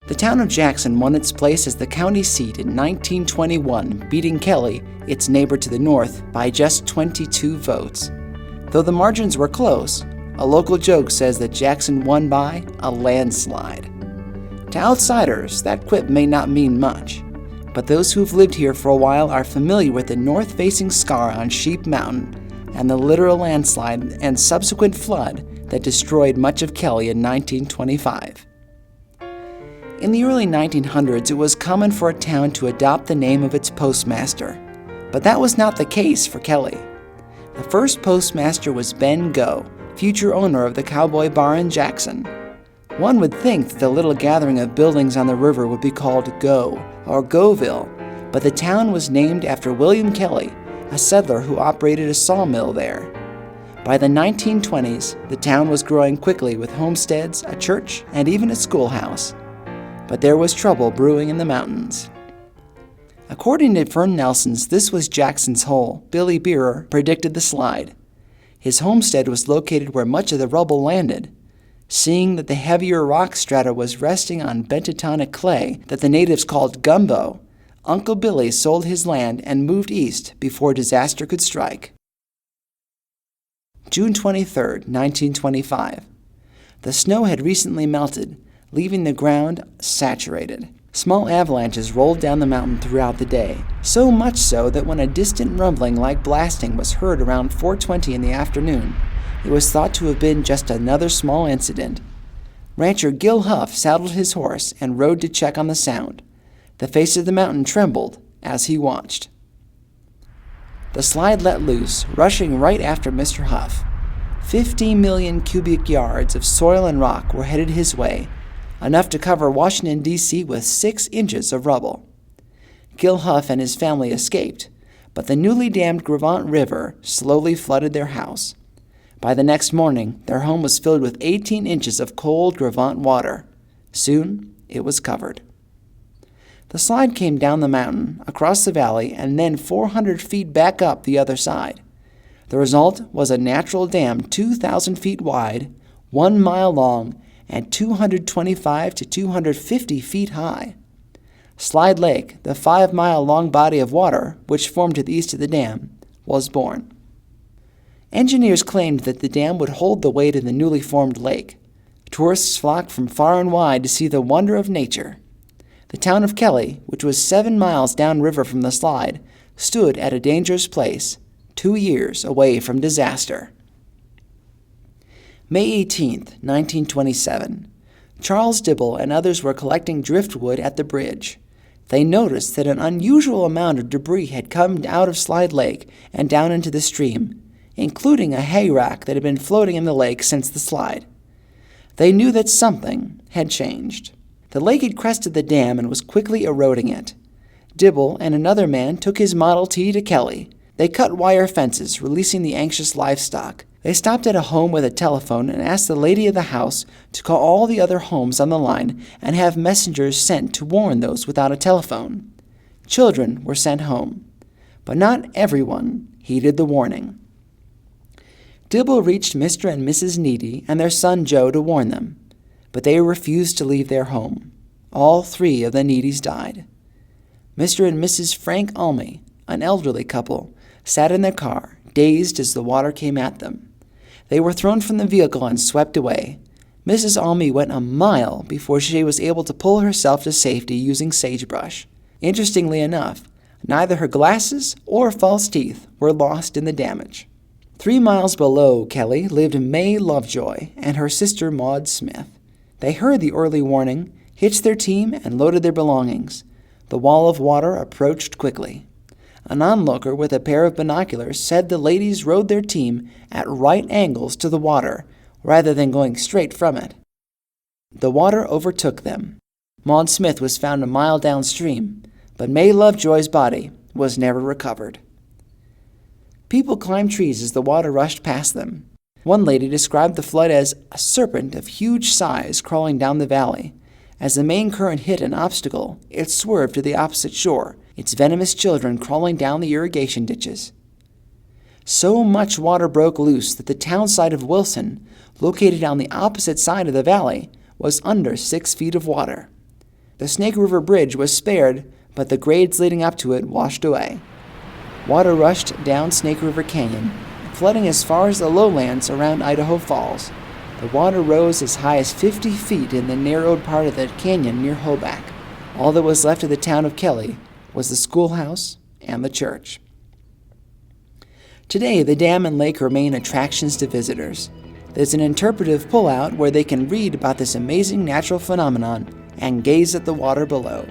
The town of Jackson won its place as the county seat in 1921, beating Kelly, its neighbor to the north, by just 22 votes. Though the margins were close, a local joke says that Jackson won by a landslide. To outsiders, that quip may not mean much, but those who've lived here for a while are familiar with the north-facing scar on Sheep Mountain and the literal landslide and subsequent flood that destroyed much of Kelly in 1925. In the early 1900s, it was common for a town to adopt the name of its postmaster, but that was not the case for Kelly. The first postmaster was Ben Go, future owner of the Cowboy Bar in Jackson. One would think that the little gathering of buildings on the river would be called Go or Goville, but the town was named after William Kelly, a settler who operated a sawmill there. By the 1920s, the town was growing quickly with homesteads, a church, and even a schoolhouse. But there was trouble brewing in the mountains. According to Fern Nelson's This Was Jackson's Hole, Billy Beerer predicted the slide. His homestead was located where much of the rubble landed. Seeing that the heavier rock strata was resting on bentatonic clay that the natives called gumbo, Uncle Billy sold his land and moved east before disaster could strike. June 23, 1925. The snow had recently melted, leaving the ground saturated. Small avalanches rolled down the mountain throughout the day, so much so that when a distant rumbling like blasting was heard around 4:20 in the afternoon, it was thought to have been just another small incident. Rancher Gil Huff saddled his horse and rode to check on the sound. The face of the mountain trembled as he watched. The slide let loose, rushing right after Mr. Huff. 50 million cubic yards of soil and rock were headed his way, enough to cover Washington, D.C. with 6 inches of rubble. Gil Huff and his family escaped, but the newly dammed Gros River slowly flooded their house. By the next morning, their home was filled with 18 inches of cold Gros water. Soon, it was covered. The slide came down the mountain, across the valley, and then 400 feet back up the other side. The result was a natural dam 2,000 feet wide, 1 mile long, and 225 to 250 feet high. Slide Lake, the 5-mile-long body of water, which formed to the east of the dam, was born. Engineers claimed that the dam would hold the weight of the newly formed lake. Tourists flocked from far and wide to see the wonder of nature. The town of Kelly, which was 7 miles downriver from the slide, stood at a dangerous place, 2 years away from disaster. May 18, 1927. Charles Dibble and others were collecting driftwood at the bridge. They noticed that an unusual amount of debris had come out of Slide Lake and down into the stream, including a hay rack that had been floating in the lake since the slide. They knew that something had changed. The lake had crested the dam and was quickly eroding it. Dibble and another man took his Model T to Kelly. They cut wire fences, releasing the anxious livestock. They stopped at a home with a telephone and asked the lady of the house to call all the other homes on the line and have messengers sent to warn those without a telephone. Children were sent home, but not everyone heeded the warning. Dibble reached Mr. and Mrs. Needy and their son Joe to warn them, but they refused to leave their home. All 3 of the Needies died. Mr. and Mrs. Frank Almy, an elderly couple, sat in their car, dazed as the water came at them. They were thrown from the vehicle and swept away. Mrs. Almy went a mile before she was able to pull herself to safety using sagebrush. Interestingly enough, neither her glasses or false teeth were lost in the damage. 3 miles below Kelly lived May Lovejoy and her sister Maud Smith. They heard the early warning, hitched their team, and loaded their belongings. The wall of water approached quickly. An onlooker with a pair of binoculars said the ladies rode their team at right angles to the water, rather than going straight from it. The water overtook them. Maud Smith was found a mile downstream, but May Lovejoy's body was never recovered. People climbed trees as the water rushed past them. One lady described the flood as a serpent of huge size crawling down the valley. As the main current hit an obstacle, it swerved to the opposite shore, its venomous children crawling down the irrigation ditches. So much water broke loose that the town site of Wilson, located on the opposite side of the valley, was under 6 feet of water. The Snake River Bridge was spared, but the grades leading up to it washed away. Water rushed down Snake River Canyon, flooding as far as the lowlands around Idaho Falls. The water rose as high as 50 feet in the narrowed part of the canyon near Hoback. All that was left of the town of Kelly was the schoolhouse and the church. Today, the dam and lake remain attractions to visitors. There's an interpretive pullout where they can read about this amazing natural phenomenon and gaze at the water below.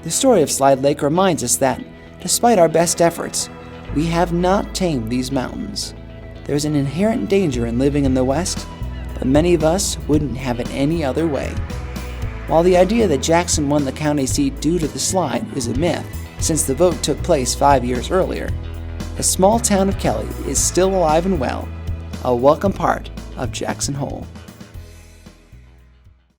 The story of Slide Lake reminds us that, despite our best efforts, we have not tamed these mountains. There's an inherent danger in living in the West, but many of us wouldn't have it any other way. While the idea that Jackson won the county seat due to the slide is a myth, since the vote took place 5 years earlier, the small town of Kelly is still alive and well, a welcome part of Jackson Hole.